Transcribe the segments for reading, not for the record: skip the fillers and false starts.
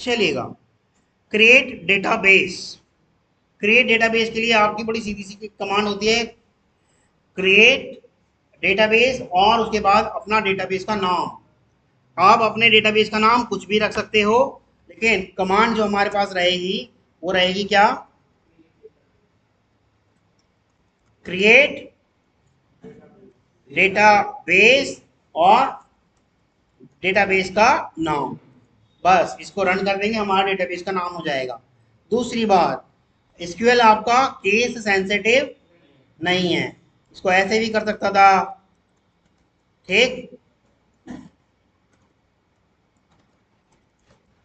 चलिएगा, create database. Create database के लिए आपकी बड़ी सीधी सी कमांड होती है, क्रिएट डेटाबेस और उसके बाद अपना डेटाबेस का नाम। आप अपने डेटाबेस का नाम कुछ भी रख सकते हो, लेकिन कमांड जो हमारे पास रहेगी वो रहेगी क्या, क्रिएट डेटाबेस और डेटाबेस का नाम। बस इसको रन कर देंगे, हमारा डेटाबेस का नाम हो जाएगा। दूसरी बात, एसक्यूएल आपका केस सेंसिटिव नहीं है, इसको ऐसे भी कर सकता था, ठीक,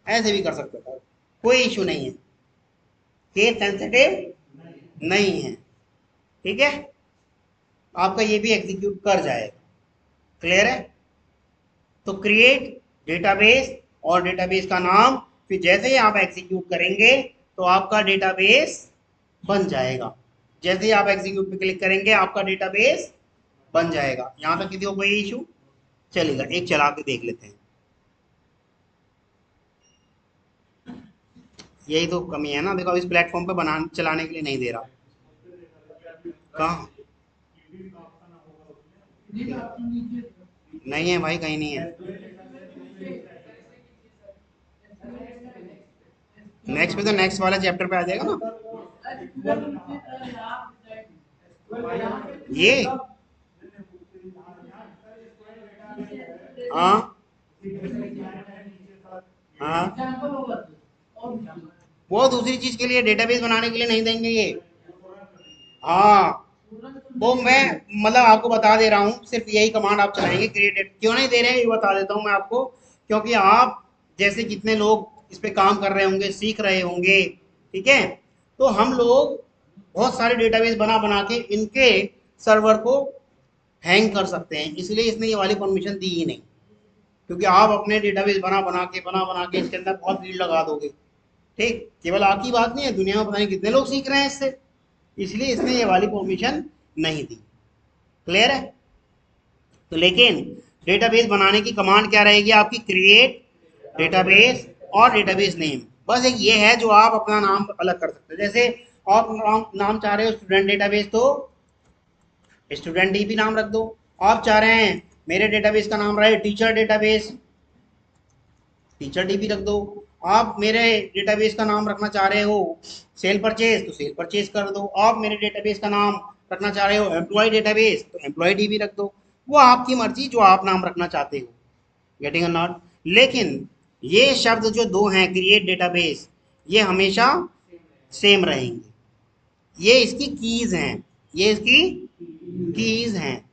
ऐसे भी कर सकता था, कोई इशू नहीं है, केस सेंसिटिव नहीं है, ठीक है, आपका ये भी एग्जीक्यूट कर जाएगा। क्लियर है? तो क्रिएट डेटाबेस और डेटाबेस का नाम, फिर जैसे ही आप एग्जीक्यूट करेंगे तो आपका डेटाबेस बन जाएगा। जैसे ही आप एग्जीक्यूट पे क्लिक करेंगे आपका डेटाबेस बन जाएगा। यहां तक किसी को कोई इशू? चलेगा, एक चला के देख लेते हैं। यही तो कमी है ना, देखो इस प्लेटफॉर्म पे बना चलाने के लिए नहीं दे रहा। कहाँ? नहीं है भाई, कहीं नहीं है। नेक्स्ट पे तो नेक्स्ट वाला चैप्टर पे आ जाएगा ना। ये हाँ हाँ, वो दूसरी चीज के लिए, डेटाबेस बनाने के लिए नहीं देंगे ये। हाँ, वो मैं मतलब आपको बता दे रहा हूँ, सिर्फ यही कमांड आप चलाएंगे, क्रिएटेड क्यों नहीं दे रहे हैं ये बता देता हूँ मैं आपको। क्योंकि आप जैसे कितने लोग इस पे काम कर रहे होंगे, सीख रहे होंगे, ठीक है, तो हम लोग बहुत सारे डेटाबेस बना बना के इनके सर्वर को हैंग कर सकते हैं, इसलिए इसने ये वाली परमिशन दी ही नहीं। क्योंकि आप अपने डेटाबेस बना बना के इसके अंदर बहुत भीड़ लगा दोगे, ठीक, केवल आपकी बात नहीं है, दुनिया में पता नहीं कितने लोग सीख रहे हैं इससे, इसलिए इसने ये वाली परमिशन नहीं दी। क्लियर है? तो लेकिन डेटाबेस बनाने की कमांड क्या रहेगी आपकी, क्रिएट डेटाबेस और डेटाबेस नेम। बस एक ये है जो आप अपना नाम अलग कर सकते हो। जैसे आप नाम चाह रहे हो स्टूडेंट डेटाबेस, तो स्टूडेंट डीबी नाम रख दो। आप चाह रहे हैं मेरे डेटाबेस का नाम रहे टीचर डेटाबेस, टीचर डीबी रख दो। आप मेरे डेटाबेस का नाम रखना चाह रहे हो सेल परचेज, तो सेल परचेज कर दो। आप मेरे डेटाबेस का नाम रखना चाह रहे हो एम्प्लॉय डेटाबेस, तो एम्प्लॉय डीबी रख दो। वो आपकी मर्जी, जो आप नाम रखना चाहते हो। गेटिंग और नॉट? लेकिन ये शब्द जो दो हैं, क्रिएट डेटाबेस, ये हमेशा सेम रहेंगे। ये इसकी कीज हैं, ये इसकी कीज हैं,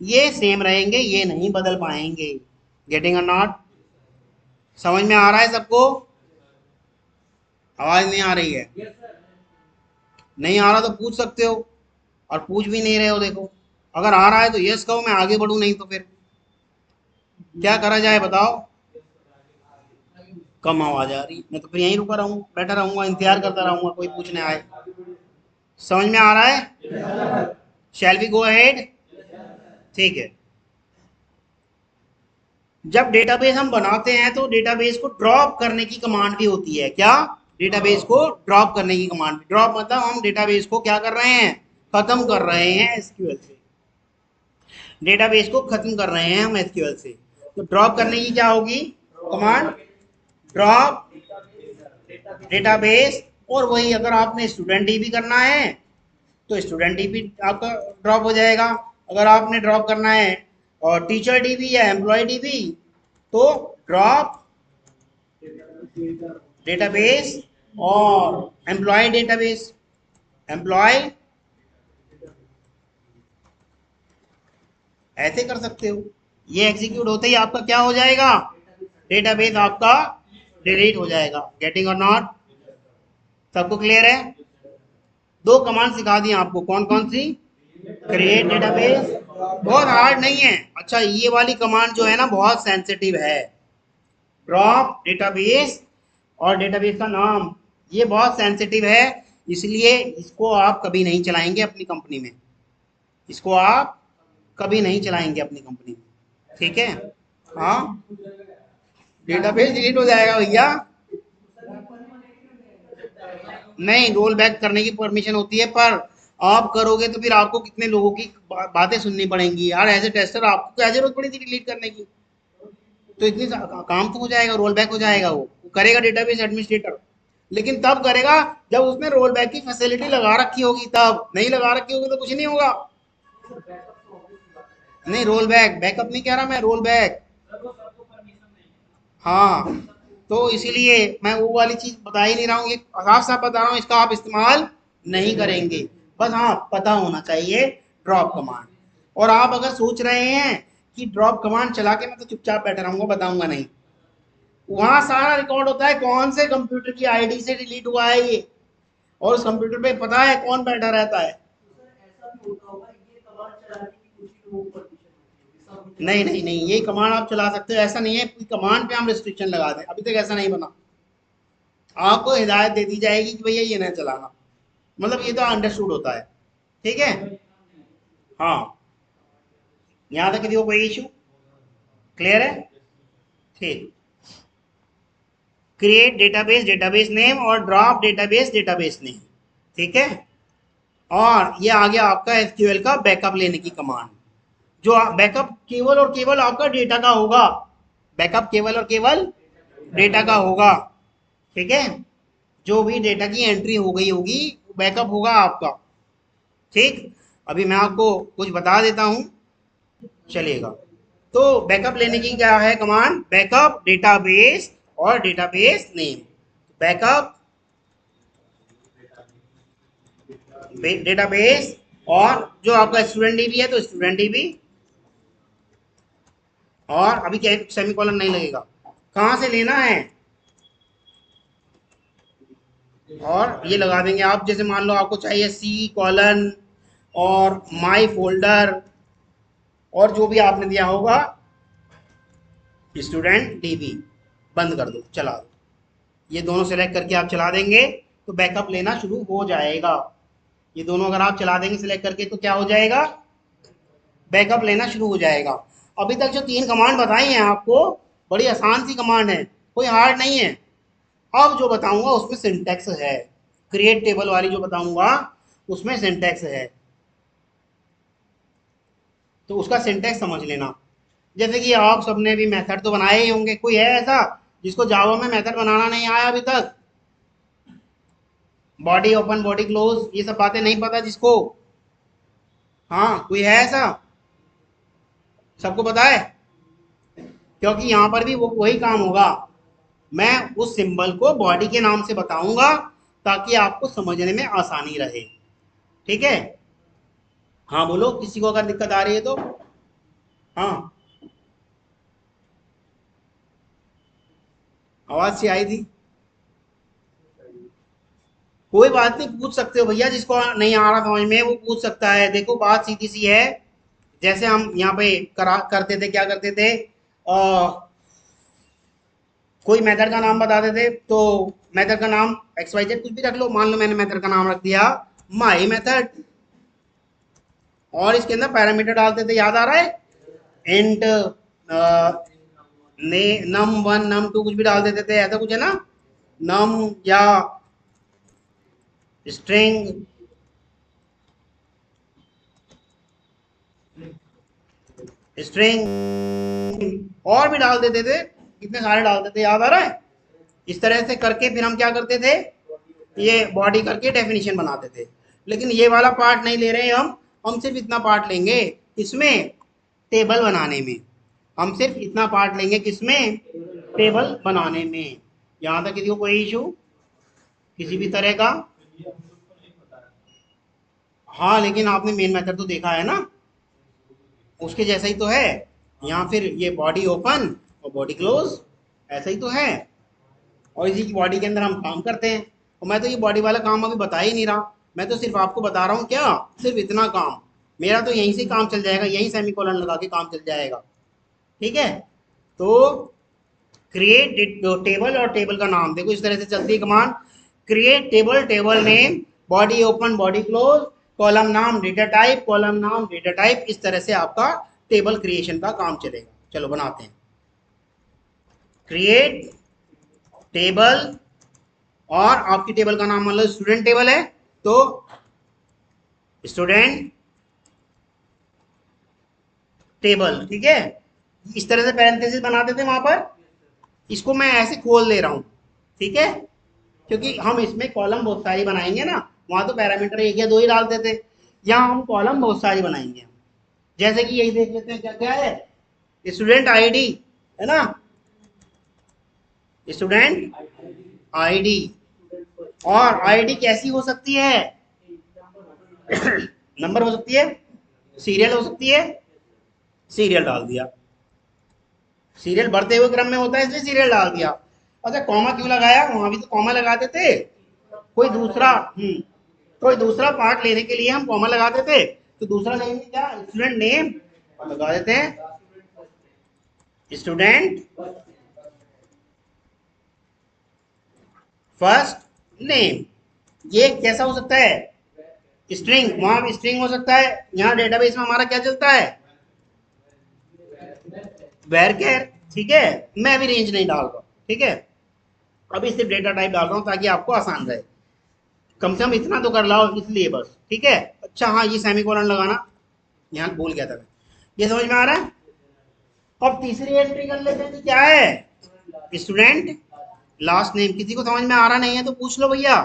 ये सेम रहेंगे, ये नहीं बदल पाएंगे। गेटिंग और नॉट? समझ में आ रहा है सबको? आवाज नहीं आ रही है? नहीं आ रहा तो पूछ सकते हो, और पूछ भी नहीं रहे हो, देखो अगर आ रहा है तो यस कहो, मैं आगे बढ़ूं, नहीं तो फिर क्या करा जाए बताओ। कम आवाज आ रही, मैं तो फिर यहीं रुका रहूंगा, बैठा रहूंगा, इंतजार करता रहूंगा कोई पूछने आए। समझ में आ रहा है? Shall we go ahead? ठीक है। जब डेटाबेस हम बनाते हैं तो डेटाबेस को ड्रॉप करने की कमांड भी होती है। क्या? डेटाबेस को ड्रॉप करने की कमांड। ड्रॉप मतलब हम डेटाबेस को क्या कर रहे हैं, खत्म कर रहे हैं एसक्यूएल से। डेटाबेस को खत्म कर रहे हैं हम एसक्यूएल से, तो ड्रॉप करने की क्या होगी कमांड, ड्रॉप डेटाबेस। और वही अगर आपने स्टूडेंट डीबी करना है तो स्टूडेंट डीबी आपका ड्रॉप हो जाएगा। अगर आपने ड्रॉप करना है और टीचर डीबी या एम्प्लॉय डीबी, तो ड्रॉप डेटाबेस और एम्प्लॉय डेटाबेस, एम्प्लॉय, ऐसे कर सकते हो। ये एग्जीक्यूट होते ही आपका क्या हो जाएगा, डेटाबेस आपका डिलीट हो जाएगा। गेटिंग और नॉट? सबको क्लियर है? दो कमांड सिखा दी आपको, कौन कौन सी, क्रिएट डेटाबेस, बहुत हार्ड नहीं है। अच्छा, ये वाली कमांड जो है ना बहुत सेंसिटिव है, ड्रॉप डेटाबेस और डेटाबेस का नाम, ये बहुत सेंसिटिव है, इसलिए इसको आप कभी नहीं चलाएंगे अपनी कंपनी में, इसको आप कभी नहीं चलाएंगे अपनी कंपनी में, ठीक है? हाँ, डेटाबेस डिलीट हो जाएगा भैया। नहीं, रोल बैक करने की परमिशन होती है, पर आप करोगे तो फिर आपको कितने लोगों की बातें सुननी पड़ेंगी यार। एज ए टेस्टर आपको क्या जरूरत पड़ी थी डिलीट करने की? तो इतनी काम तो हो जाएगा, रोल बैक हो जाएगा, वो करेगा डेटाबेस एडमिनिस्ट्रेटर। लेकिन तब करेगा जब उसने रोल बैक की फैसिलिटी लगा रखी होगी, तब नहीं लगा रखी होगी तो कुछ नहीं होगा। नहीं, रोल बैक, बैकअप नहीं कह रहा मैं, रोल बैक। हाँ, तो इसीलिए मैं वो वाली चीज बता ही नहीं रहा हूँ, ये साफ साफ बता रहा हूँ, इसका आप इस्तेमाल नहीं करेंगे। बस हाँ, पता होना चाहिए ड्रॉप कमांड। और आप अगर सोच रहे हैं कि ड्रॉप कमांड चला के मैं तो चुपचाप बैठा रहूंगा, बताऊंगा नहीं, वहां सारा रिकॉर्ड होता है कौन से कंप्यूटर की आईडी से डिलीट हुआ है ये, और उस कंप्यूटर पे पता है कौन बैठा रहता है। नहीं नहीं नहीं, ये कमांड आप चला सकते हो, ऐसा नहीं है कि कमांड पे हम रिस्ट्रिक्शन लगा दें, अभी तक ऐसा नहीं बना। आपको हिदायत दे दी जाएगी कि भैया ये नहीं चलाना, मतलब ये तो अंडरस्टूड होता है। ठीक है। हाँ, यहाँ तक किसी को कोई इशू क्लियर है? ठीक। क्रिएट डेटाबेस, डेटाबेस नेम, और ड्रॉप डेटाबेस, डेटाबेस नेम। ठीक है। और ये आ गया आपका एसक्यूएल का बैकअप लेने की कमांड, जो बैकअप केवल और केवल आपका डेटा का होगा। बैकअप केवल और केवल डेटा का होगा। ठीक है। जो भी डेटा की एंट्री हो गई होगी, बैकअप होगा आपका। ठीक। अभी मैं आपको कुछ बता देता हूं, चलेगा। तो बैकअप लेने की क्या है कमांड? बैकअप डेटाबेस और डेटाबेस नेम। बैकअप डेटाबेस, और जो आपका स्टूडेंट डीबी है तो स्टूडेंट डीबी, और अभी क्या सेमीकोलन नहीं लगेगा। कहाँ से लेना है, और ये लगा देंगे आप, जैसे मान लो आपको चाहिए सी कॉलन और माई फोल्डर, और जो भी आपने दिया होगा स्टूडेंट डीबी, बंद कर दो, चला दो। ये दोनों सेलेक्ट करके आप चला देंगे तो बैकअप लेना शुरू हो जाएगा। ये दोनों अगर आप चला देंगे सिलेक्ट करके तो क्या हो जाएगा? बैकअप लेना शुरू हो जाएगा। अभी तक जो तीन कमांड बताई हैं आपको, बड़ी आसान सी कमांड है, कोई हार्ड नहीं है। अब जो बताऊंगा उसमें सिंटैक्स है, क्रिएट टेबल वाली जो बताऊंगा उसमें सिंटैक्स है, तो उसका सिंटैक्स समझ लेना। जैसे कि आप सबने भी मेथड तो बनाए ही होंगे, कोई है ऐसा जिसको जावा में मेथड बनाना नहीं आया अभी तक? बॉडी ओपन, बॉडी क्लोज, ये सब बातें नहीं पता जिसको? हाँ, कोई है ऐसा? सबको पता है? क्योंकि यहाँ पर भी वो वही काम होगा, मैं उस सिंबल को बॉडी के नाम से बताऊंगा ताकि आपको समझने में आसानी रहे। ठीक है। हाँ बोलो, किसी को अगर दिक्कत आ रही है तो। हाँ, आवाज से आई थी। कोई बात नहीं, पूछ सकते हो भैया, जिसको नहीं आ रहा समझ में वो पूछ सकता है। देखो बात सीधी सी है, जैसे हम यहाँ पे करते थे, क्या करते थे, कोई मेथड का नाम बताते थे, तो मेथड का नाम एक्स वाई जेड कुछ भी रख लो, मान लो मैंने मेथड का नाम रख दिया माई मेथड, और इसके अंदर पैरामीटर डालते थे, याद आ रहा है, इंट ने नम वन नम टू कुछ भी डाल देते थे, ऐसा कुछ है ना, नम या स्ट्रिंग, स्ट्रिंग और भी डाल देते थे, कितने सारे डालते थे, याद आ रहा है? इस तरह से करके फिर हम क्या करते थे, ये बॉडी करके डेफिनेशन बनाते थे। लेकिन ये वाला पार्ट नहीं ले रहे हम सिर्फ इतना पार्ट लेंगे, इसमें टेबल बनाने में। हम सिर्फ इतना पार्ट लेंगे किसमें? टेबल बनाने में। यहाँ तक किसी को कोई इशू किसी भी तरह का? हाँ, लेकिन आपने मेन मेथड तो देखा है ना, उसके जैसा ही तो है। यहाँ फिर ये बॉडी ओपन और बॉडी क्लोज, ऐसा ही तो है, और इसी की बॉडी के अंदर हम काम करते हैं। और मैं तो ये बॉडी वाला काम अभी बता ही नहीं रहा, मैं तो सिर्फ आपको बता रहा हूँ क्या, सिर्फ इतना काम मेरा तो यहीं से काम चल जाएगा, यहीं सेमीकोलन लगा के काम चल जाएगा। ठीक है। तो क्रिएट टेबल, और टेबल का नाम देखो इस तरह से चलती है command, create table, table name, body open, body close, column नाम, डेटा टाइप, कॉलम नाम, डेटा टाइप, इस तरह से आपका टेबल क्रिएशन का काम चलेगा। चलो बनाते हैं। क्रिएट टेबल और आपकी टेबल का नाम मान लो स्टूडेंट टेबल है, तो स्टूडेंट टेबल, ठीक है। इस तरह से पैरेंथेसिस बनाते थे वहां पर, इसको मैं ऐसे खोल दे रहा हूं, ठीक है, क्योंकि हम इसमें कॉलम बहुत सारी बनाएंगे ना, वहां तो पैरामीटर एक या दो ही डालते थे, यहाँ हम कॉलम बहुत सारी बनाएंगे। जैसे कि यही देख लेते हैं क्या क्या है, स्टूडेंट आईडी है ना, स्टूडेंट आईडी, और आईडी कैसी हो सकती है, नंबर हो सकती है, सीरियल हो सकती है, सीरियल डाल दिया, सीरियल बढ़ते हुए क्रम में होता है इसलिए सीरियल डाल दिया। अच्छा कॉमा क्यों लगाया, वहां भी तो कॉमा लगाते थे, कोई दूसरा कोई दूसरा पार्ट लेने के लिए हम कॉमा लगाते थे, तो दूसरा लेंगे क्या, स्टूडेंट नेम, और लगा देते हैं स्टूडेंट फर्स्ट नेम। ये कैसा हो सकता है, स्ट्रिंग, वहां भी स्ट्रिंग हो सकता है, यहाँ डेटाबेस में हमारा क्या चलता है, वैरकेर, ठीक है। मैं भी रेंज नहीं डाल रहा, ठीक है, अभी सिर्फ डेटा टाइप डाल रहा हूँ ताकि आपको आसान रहे, कम से कम इतना तो कर लाओ इसलिए बस, ठीक है। अच्छा हाँ, ये सेमीकोलन लगाना यहाँ भूल गया था मैं, ये समझ में आ रहा है। अब तीसरी एंट्री कर लेते हैं कि क्या है, स्टूडेंट लास्ट नेम। किसी को समझ में आ रहा नहीं है तो पूछ लो भैया,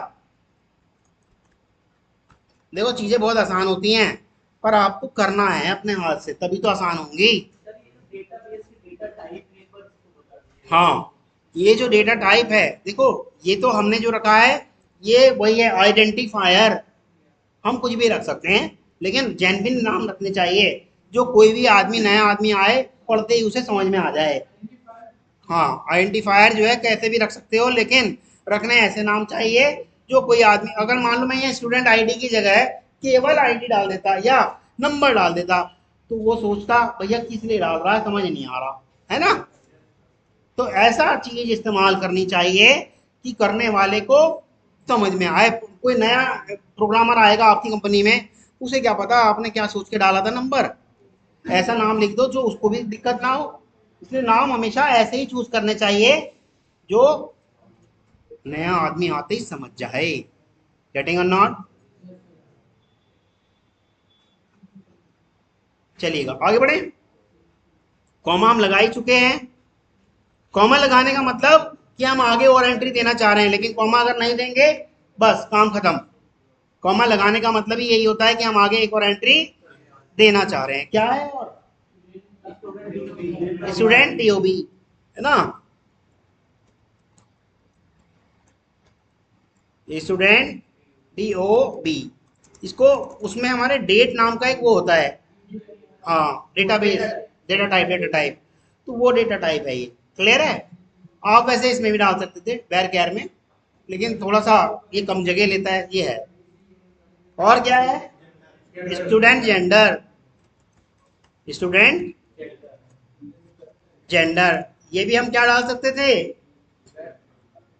देखो चीजें बहुत आसान होती हैं, पर आपको करना है अपने हाथ से तभी तो आसान होंगी। हाँ, ये जो डेटा टाइप है देखो, ये तो हमने जो रखा है ये वही है आइडेंटिफायर, हम कुछ भी रख सकते हैं लेकिन जेन्युइन नाम रखने चाहिए, जो कोई भी आदमी, नया आदमी आए पढ़ते ही उसे समझ में आ जाए। हाँ, आइडेंटिफायर जो है कैसे भी रख सकते हो, लेकिन रखने ऐसे नाम चाहिए जो कोई आदमी, अगर मान लो मैं ये स्टूडेंट आईडी की जगह केवल आईडी डाल देता या नंबर डाल देता, तो वो सोचता भैया किस लिए डाल रहा है, समझ नहीं आ रहा है ना। तो ऐसा चीज इस्तेमाल करनी चाहिए कि करने वाले को समझ में आए। कोई नया प्रोग्रामर आएगा आपकी कंपनी में, उसे क्या पता आपने क्या सोच के डाला था नंबर, ऐसा नाम लिख दो जो उसको भी दिक्कत ना हो। इसलिए नाम हमेशा ऐसे ही चूज करने चाहिए जो नया आदमी आते ही समझ जाए। गेटिंग और नॉट, चलिएगा आगे बढ़े। कॉमा हम लगा ही चुके हैं, कॉमा लगाने का मतलब कि हम आगे और एंट्री देना चाह रहे हैं, लेकिन कॉमा अगर नहीं देंगे बस काम खत्म। कॉमा लगाने का मतलब ही यही होता है कि हम आगे एक और एंट्री देना चाह रहे हैं, क्या है, और स्टूडेंट डीओबी है ना, स्टूडेंट डीओबी, इसको, उसमें हमारे डेट नाम का एक वो होता है, हाँ डेटाबेस, डेटा टाइप, तो वो डेटा टाइप है ये, क्लियर है। आप वैसे इसमें भी डाल सकते थे बैर कैर में, लेकिन थोड़ा सा ये कम जगह लेता है, ये है। और क्या है, स्टूडेंट जेंडर, स्टूडेंट जेंडर, ये भी हम क्या डाल सकते थे,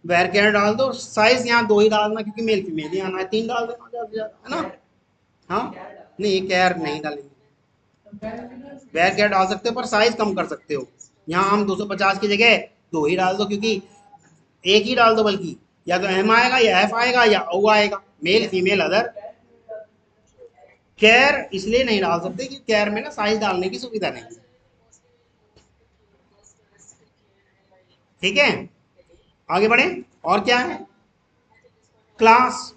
वेर केयर डाल दो, साइज यहाँ दो ही डालना क्योंकि मेल फीमेल ही आना है, तीन डाल देना ज्यादा से ज्यादा, है ना। हाँ, नहीं ये केयर नहीं डालेंगे, वेर केयर डाल सकते हो पर साइज कम कर सकते हो, यहाँ हम 250 की जगह दो ही डाल दो, क्योंकि एक ही डाल दो, बल्कि या तो एम आएगा या एफ आएगा या ओ आएगा, मेल फीमेल अदर। केयर इसलिए नहीं डाल सकते कि केयर में ना साइज डालने की सुविधा नहीं है, ठीक है। आगे बढ़े, और क्या है, क्लास,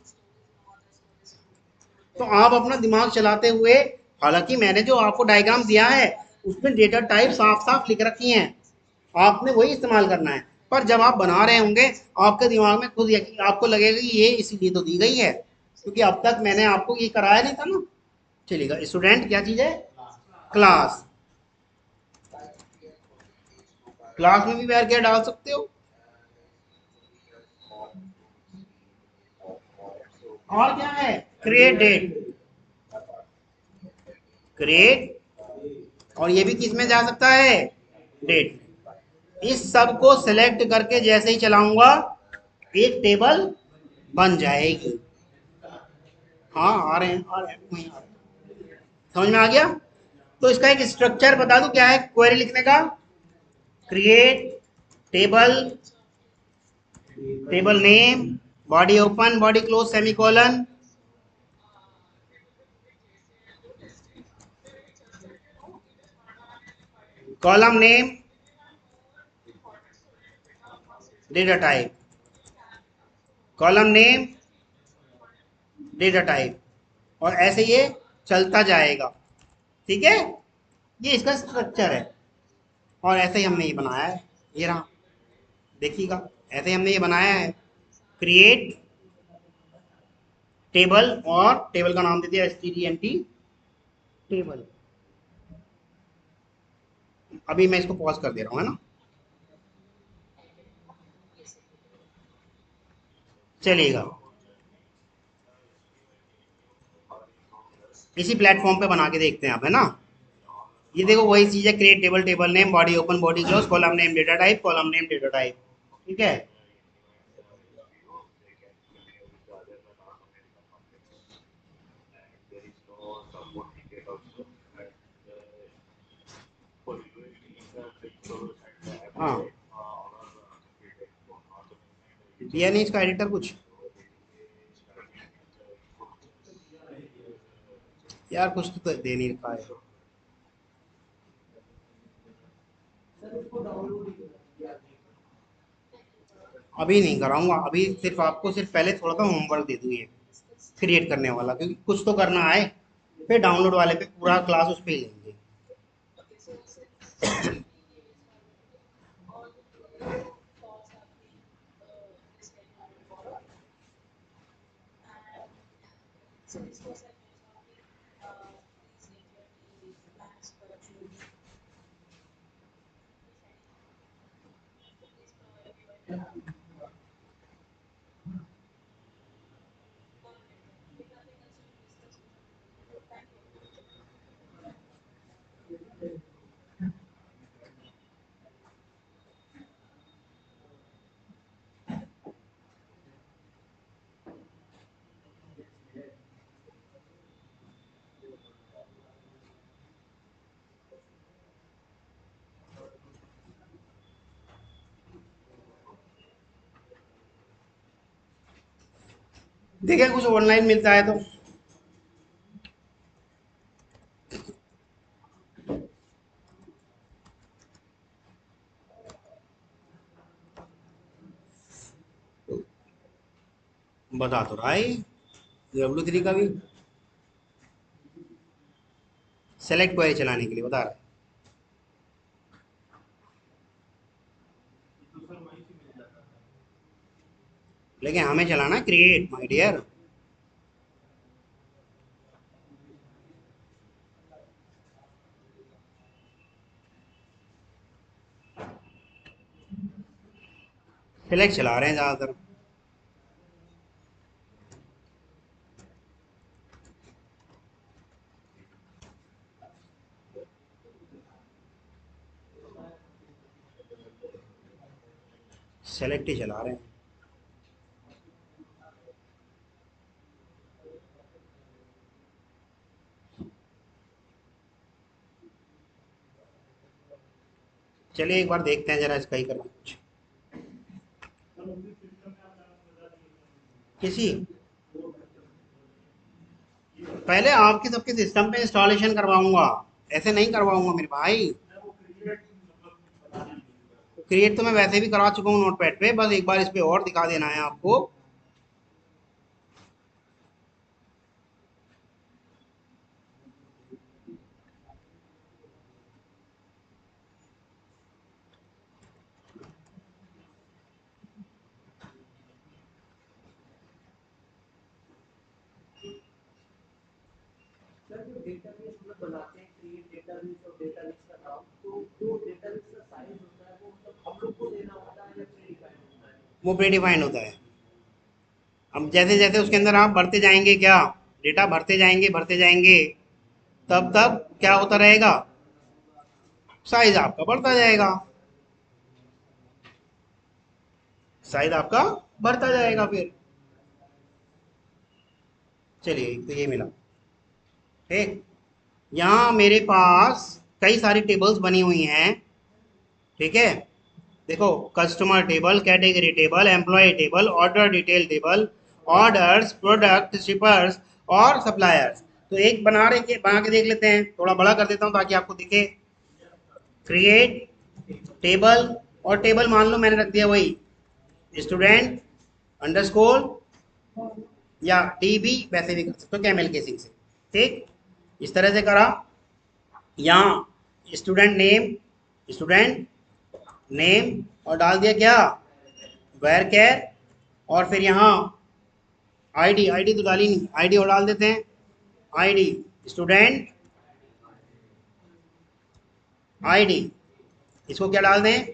तो आप अपना दिमाग चलाते हुए, हालांकि मैंने जो आपको डायग्राम दिया है उसमें डेटा टाइप साफ साफ लिख रखी हैं, आपने वही इस्तेमाल करना है, पर जब आप बना रहे होंगे आपके दिमाग में खुद यकीन, आपको लगेगा कि ये इसीलिए तो दी गई है क्योंकि अब तक मैंने आपको ये कराया नहीं था ना। चलिएगा, स्टूडेंट क्या चीज है, क्लास, क्लास में भी वैर क्या डाल सकते हो। और क्या है, क्रिएट डेट, क्रिएट, और ये भी किस में जा सकता है, डेट। इस सब को सिलेक्ट करके जैसे ही चलाऊंगा एक टेबल बन जाएगी। हाँ आ रहे हैं, आ रहे हैं, वहीं आ रहे हैं। समझ में आ गया। तो इसका एक स्ट्रक्चर बता दूं क्या है क्वेरी लिखने का, create table, table name, body open, body close, semicolon, column name, data type, column name, data type, और ऐसे ये चलता जाएगा। ठीक है, ये इसका स्ट्रक्चर है। और ऐसे ही हमने ये बनाया है, ये रहा, देखिएगा, ऐसे ही हमने ये बनाया है। क्रिएट टेबल, और टेबल का नाम दे दिया stdnt टेबल। अभी मैं इसको पॉज कर दे रहा हूँ, है ना, चलिएगा। इसी प्लेटफॉर्म पे बना के देखते हैं आप, है ना। ये देखो वही चीज है, create table, table name, body open, body close, column name, data type, column name, data type. ठीक है, हाँ, दिया नहीं इसका एडिटर कुछ, यार कुछ तो दे नहीं रखा है। अभी नहीं कराऊंगा, अभी सिर्फ आपको सिर्फ पहले थोड़ा सा होमवर्क दे दूँ ये क्रिएट करने वाला, क्योंकि कुछ तो करना है। फिर डाउनलोड वाले पे पूरा क्लास उस पे ही लेंगे। देखिए कुछ ऑनलाइन मिलता है तो बता तो रहा है, W3 का भी सेलेक्ट क्वेरी चलाने के लिए बता रहा है। लेकिन हमें चलाना क्रिएट माय डियर। सेलेक्ट चला रहे हैं ज़्यादातर। सेलेक्ट ही चला रहे हैं। चलिए एक बार देखते हैं जरा इसका ही करना कुछ। किसी पहले आपके सबके सिस्टम पे इंस्टॉलेशन करवाऊंगा, ऐसे नहीं करवाऊंगा मेरे भाई। क्रिएट तो मैं वैसे भी करा चुका हूँ नोटपैड पे, बस एक बार इस पे और दिखा देना है आपको। वो प्री डिफाइंड होता है। अब जैसे जैसे उसके अंदर आप भरते जाएंगे, क्या डेटा भरते जाएंगे, तब तब क्या होता रहेगा, साइज आपका बढ़ता जाएगा, साइज आपका बढ़ता जाएगा फिर। चलिए तो ये मिला। ठीक, यहाँ मेरे पास कई सारी टेबल्स बनी हुई हैं। ठीक है, देखो, customer table, category table, employ table, order detail table, orders, product, shippers और सप्लायर्स। तो एक बना के देख लेते हैं, थोड़ा बड़ा कर देता हूँ ताकि आपको दिखे। क्रिएट टेबल, और टेबल मान लो मैंने रख दिया वही स्टूडेंट अंडरस्कोर या डीबी, वैसे भी कर सकते हो कैमल केसिंग से। ठीक, इस तरह से करा। यहाँ स्टूडेंट नेम और डाल दिया क्या, वेर कैर, और फिर यहाँ आईडी तो डाली नहीं, आईडी और डाल देते हैं। आईडी स्टूडेंट आईडी, इसको क्या डाल दें,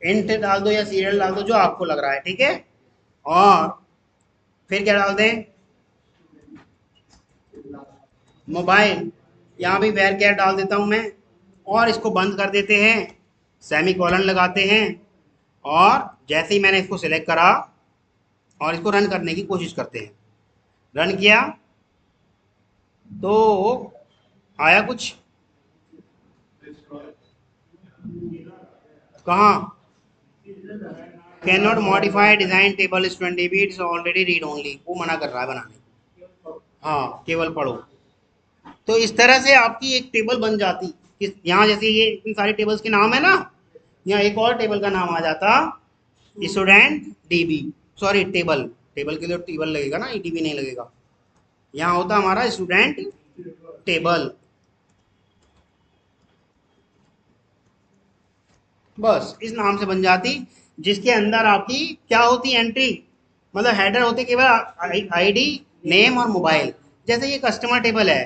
इंट डाल दो या सीरियल डाल दो, जो आपको लग रहा है। ठीक है, और फिर क्या डाल दें, मोबाइल, यहाँ भी वेर कैर डाल देता हूँ मैं, और इसको बंद कर देते हैं, सेमी कॉलन लगाते हैं। और जैसे ही मैंने इसको सिलेक्ट करा और इसको रन करने की कोशिश करते हैं, रन किया तो आया कुछ, कहाँ, can not modify design table student dB, it's already read only, वो मना कर रहा है बनाने। हाँ, केवल पढ़ो। तो इस तरह से आपकी एक टेबल बन जाती। यहाँ जैसे ये इतनी सारी टेबल्स के नाम है ना, यहाँ एक और टेबल का नाम आ जाता, student dB, sorry table, table के लिए टेबल लगेगा ना, डीबी नहीं लगेगा। यहाँ होता हमारा स्टूडेंट टेबल। बस इस नाम से बन जाती, जिसके अंदर आपकी क्या होती, एंट्री, मतलब हेडर होते केवल आईडी, नेम और मोबाइल। जैसे ये कस्टमर टेबल है,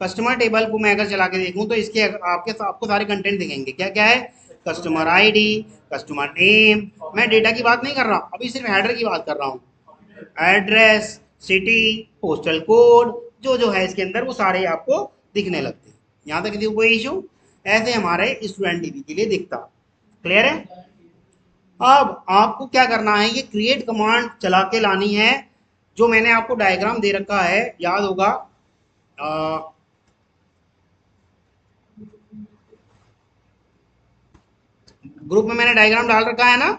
कस्टमर टेबल को मैं अगर चला के देखूं तो इसके आपको सारे कंटेंट दिखेंगे। क्या क्या है, कस्टमर आईडी, कस्टमर नेम, मैं डेटा की बात नहीं कर रहा, अभी सिर्फ हेडर की बात कर रहा हूँ। एड्रेस, सिटी, पोस्टल कोड, जो जो है इसके अंदर वो सारे आपको दिखने लगते हैं। यहाँ तक किसी को कोई इशू, ऐसे हमारे स्टूडेंट डीबी के लिए दिखता। क्लियर है। अब आपको क्या करना है, ये क्रिएट कमांड चला के लानी है, जो मैंने आपको डायग्राम दे रखा है, याद होगा। ग्रुप में मैंने डायग्राम डाल रखा है ना,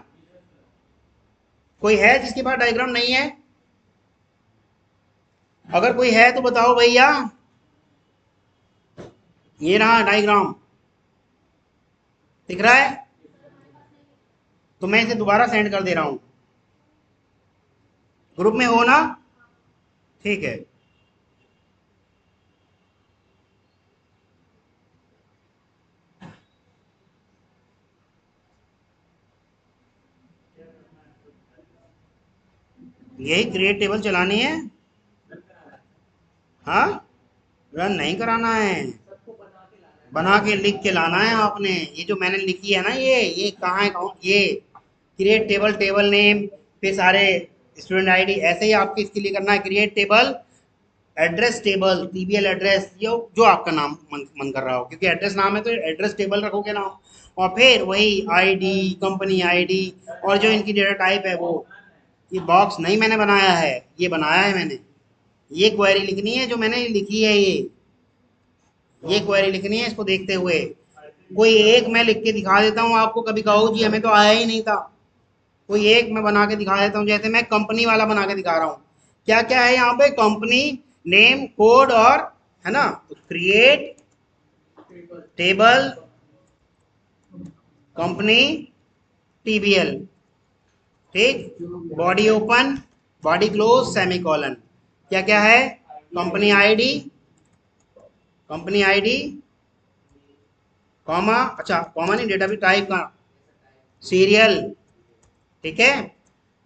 कोई है जिसके पास डायग्राम नहीं है, अगर कोई है तो बताओ भैया। ये रहा डायग्राम, दिख रहा है, तो मैं इसे दोबारा सेंड कर दे रहा हूं, ग्रुप में हो ना, ठीक है। यही क्रिएट टेबल चलानी है, हाँ, रन नहीं कराना है, बना के लिख के लाना है आपने। ये जो मैंने लिखी है ना, ये कहाँ है, ये क्रिएट टेबल, टेबल नेम, फिर सारे स्टूडेंट आईडी, ऐसे ही आपके इसके लिए करना है, create table, address table, TBL address, यो जो आपका नाम मन कर रहा हो, क्योंकि एड्रेस नाम है तो एड्रेस टेबल रखोगे नाम, और फिर वही आईडी, कंपनी आईडी, और जो इनकी डेटा टाइप है वो। ये बॉक्स नहीं मैंने बनाया है, ये बनाया है मैंने, ये क्वेरी लिखनी है जो मैंने लिखी है, ये क्वेरी लिखनी है, इसको देखते हुए कोई एक मैं लिख के दिखा देता हूँ आपको, कभी कहो जी हमें तो आया ही नहीं था, कोई एक मैं बना के दिखा देता हूँ, जैसे मैं कंपनी वाला बना के दिखा रहा हूँ। क्या क्या है यहाँ पे, कंपनी नेम, कोड, और है ना, तो क्रिएट टेबल, कंपनी, टीबीएल, ठीक, body open, body close, semi colon, क्या क्या है, company ID, company ID, comma, अच्छा कॉमा नहीं, डेटा भी टाइप का, सीरियल, ठीक है,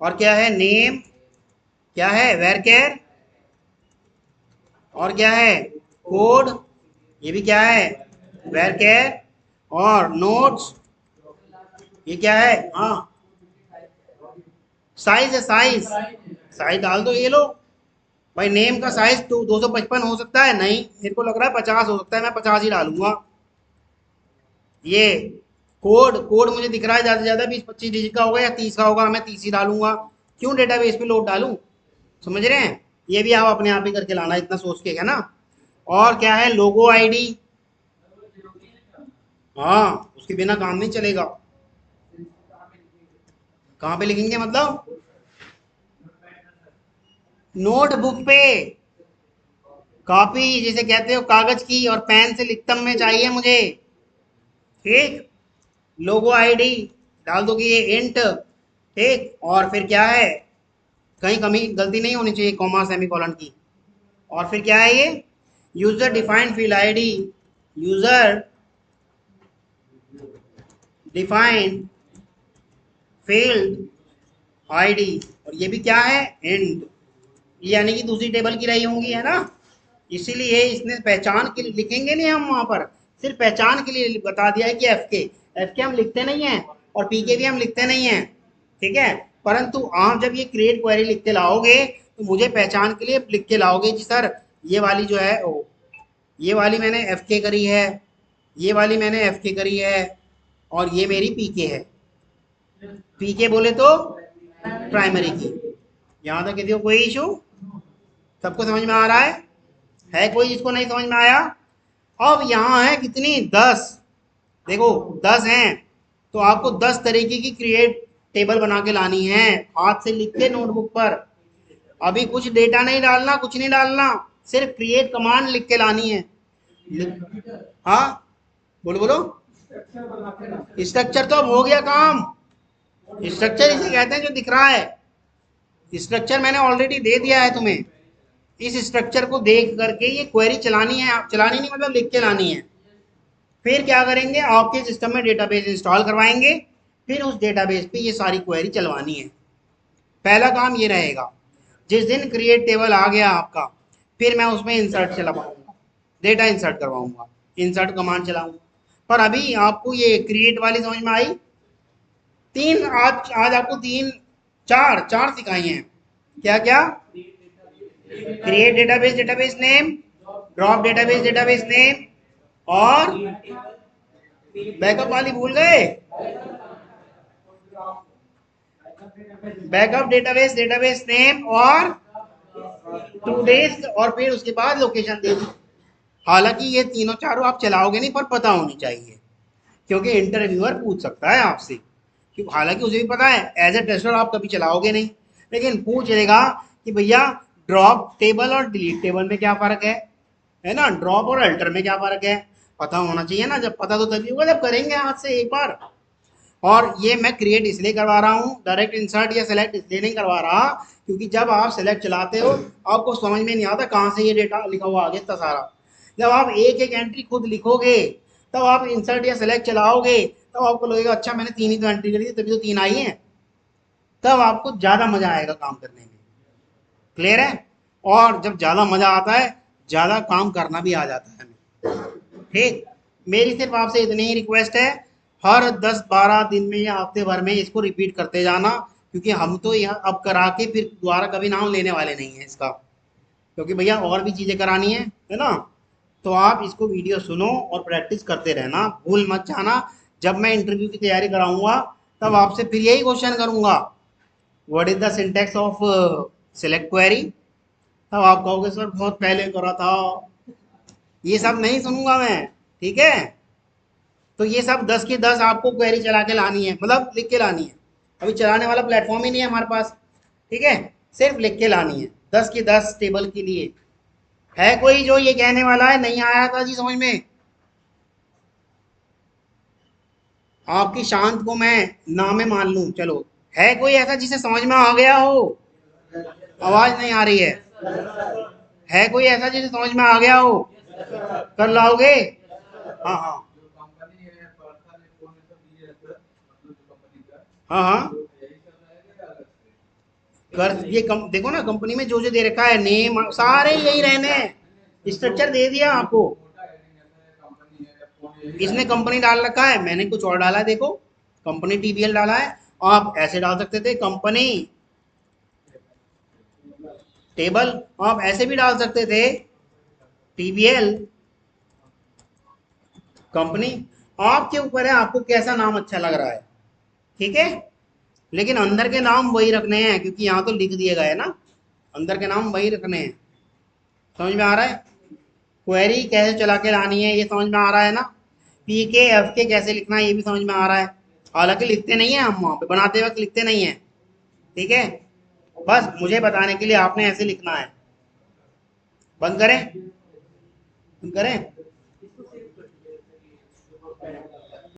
और क्या है, नेम, क्या है, वेर केयर, और क्या है, कोड, ये भी क्या है, वेर केयर, और नोट्स, ये क्या है, हाँ, साइज है, साइज, साइज डाल दो, ये लो भाई, नेम का साइज तो 255 हो सकता है, नहीं मेरे को लग रहा है 50 हो सकता है, मैं 50 ही डालूंगा। ये कोड मुझे दिख रहा है ज़्यादा से ज़्यादा 20-25 डिजिट का होगा या 30 का होगा, मैं 30 ही डालूंगा, क्यों डेटाबेस पे लोड डालूं, समझ रहे हैं। ये भी आप अपने आप ही करके लाना, इतना सोच के, है ना। और क्या है, लोगो आईडी, हाँ उसके बिना काम नहीं चलेगा, कहाँ पे लिखेंगे मतलब? नोटबुक पे, कॉपी जिसे कहते हो कागज की, और पेन से लिखता में चाहिए मुझे। ठीक, लोगो आईडी डाल दोगे ये इंट। ठीक, और फिर क्या है, कहीं कमी गलती नहीं होनी चाहिए कॉमा सेमीकोलन की। और फिर क्या है ये, user defined field ID, user defined field ID, और ये भी क्या है, इंट, यानी कि दूसरी टेबल की रही होंगी, है ना। इसीलिए इसने पहचान के लिए लिखेंगे नहीं हम वहां पर, सिर्फ पहचान के लिए बता दिया है कि एफ के हम लिखते नहीं हैं, और पी के भी हम लिखते नहीं हैं। ठीक है, परंतु आप जब ये क्रिएट क्वेरी लिख के लाओगे तो मुझे पहचान के लिए लिख के लाओगे कि सर ये वाली जो है ये वाली मैंने एफ के करी है, ये वाली मैंने एफ के करी है, और ये मेरी पी के है। पी के बोले तो प्राइमरी की। यहाँ तक किसी को कोई इशू? सबको समझ में आ रहा है कोई जिसको नहीं समझ में आया? अब यहाँ है कितनी, 10। देखो 10 हैं, तो आपको 10 तरीके की क्रिएट टेबल बना के लानी है, हाथ से लिख के नोटबुक पर। अभी कुछ डेटा नहीं डालना, कुछ नहीं डालना, सिर्फ क्रिएट कमांड लिख के लानी है। हाँ, बोलो बोलो। स्ट्रक्चर तो अब हो गया काम। स्ट्रक्चर इसे कहते हैं जो दिख रहा है। स्ट्रक्चर मैंने ऑलरेडी दे दिया है तुम्हें। इस स्ट्रक्चर को देख करके ये क्वेरी चलानी है, चलानी नहीं मतलब लिख के लानी है। फिर क्या करेंगे, आपके सिस्टम में डेटाबेस इंस्टॉल करवाएंगे, फिर उस डेटाबेस पे ये सारी क्वेरी चलवानी है। पहला काम ये रहेगा। जिस दिन क्रिएट टेबल आ गया आपका, फिर मैं उसमें इंसर्ट चलाऊंगा, डेटा इंसर्ट करवाऊंगा, इंसर्ट कमांड चलाऊंगा। पर अभी आपको ये क्रिएट वाली समझ में आई? तीन, आज आज आपको तीन, चार चार सिखाई हैं। क्या क्या? Create database, database name, drop database, database name, और बैकअप वाली भूल गए? बैकअप डेटाबेस, डेटाबेस नेम, और 2 डेज, और फिर उसके बाद लोकेशन दे दी। हालांकि ये तीनों चारों आप चलाओगे नहीं, पर पता होनी चाहिए, क्योंकि इंटरव्यूअर पूछ सकता है आपसे। हालांकि उसे भी पता है, एज ए टेस्टर आप कभी चलाओगे नहीं, लेकिन पूछ लेगा कि भैया ड्रॉप टेबल और डिलीट टेबल में क्या फ़र्क है ना, ड्रॉप और अल्टर में क्या फ़र्क है, पता होना चाहिए ना। जब पता तो तभी होगा जब करेंगे हाथ से एक बार। और ये मैं क्रिएट इसलिए करवा रहा हूँ, डायरेक्ट इंसर्ट या सेलेक्ट इसलिए नहीं करवा रहा, क्योंकि जब आप सेलेक्ट चलाते हो आपको समझ में नहीं आता कहाँ से ये डेटा लिखा हुआ आगे इतना सारा। जब आप एक एक एंट्री खुद लिखोगे, तब आप इंसर्ट या सेलेक्ट चलाओगे, तब आपको लगेगा अच्छा मैंने 3 ही तो एंट्री करी थी तभी तो 3 आई हैं। तब आपको ज़्यादा मज़ा आएगा काम करने में। क्लियर है? और जब ज़्यादा मज़ा आता है, ज़्यादा काम करना भी आ जाता है हमें। ठीक, मेरी सिर्फ आपसे इतनी ही रिक्वेस्ट है, हर 10-12 दिन में या हफ्ते भर में इसको रिपीट करते जाना, क्योंकि हम तो यहाँ अब करा के फिर दोबारा कभी नाम लेने वाले नहीं हैं इसका, क्योंकि भैया और भी चीज़ें करानी है ना। तो आप इसको वीडियो सुनो और प्रैक्टिस करते रहना, भूल मत जाना। जब मैं इंटरव्यू की तैयारी कराऊंगा तब आपसे फिर यही क्वेश्चन करूंगा, what is the syntax of select query, तब आप कहोगे सर बहुत पहले करा था। ये सब नहीं सुनूंगा मैं। ठीक है, तो ये सब 10 की 10 आपको क्वेरी चला के लानी है, मतलब लिख के लानी है। अभी चलाने वाला प्लेटफॉर्म ही नहीं है हमारे पास। ठीक है, सिर्फ लिख के लानी है 10 की 10 टेबल के लिए। है कोई जो ये कहने वाला है नहीं आया था जी समझ में? आपकी शांत को मैं ना में मान लूं, चलो। है कोई ऐसा जिसे समझ में आ गया हो? आवाज नहीं आ रही है कोई ऐसा जिसे समझ में आ गया हो? कर लाओगे? हाँ हाँ हाँ हाँ। कर ये देखो ना, कंपनी में जो जो दे रखा है नेम सारे यही रहने हैं, स्ट्रक्चर दे दिया आपको। इसने कंपनी डाल रखा है, मैंने कुछ और डाला है, देखो कंपनी टीबीएल डाला है। आप ऐसे डाल सकते थे कंपनी टेबल, आप ऐसे भी डाल सकते थे टीबीएल कंपनी। आपके ऊपर है आपको कैसा नाम अच्छा लग रहा है। ठीक है, लेकिन अंदर के नाम वही रखने हैं, क्योंकि यहाँ तो लिख दिए गए ना, अंदर के नाम वही रखने हैं। समझ में आ रहा है? क्वेरी कैसे चला के लानी है ये समझ में आ रहा है ना? पी के एफ के कैसे लिखना है ये भी समझ में आ रहा है। हालांकि लिखते नहीं है, हम वहां पे बनाते वक्त लिखते नहीं है। ठीक है, बस मुझे बताने के लिए आपने ऐसे लिखना है। बंद करें, बंद करें।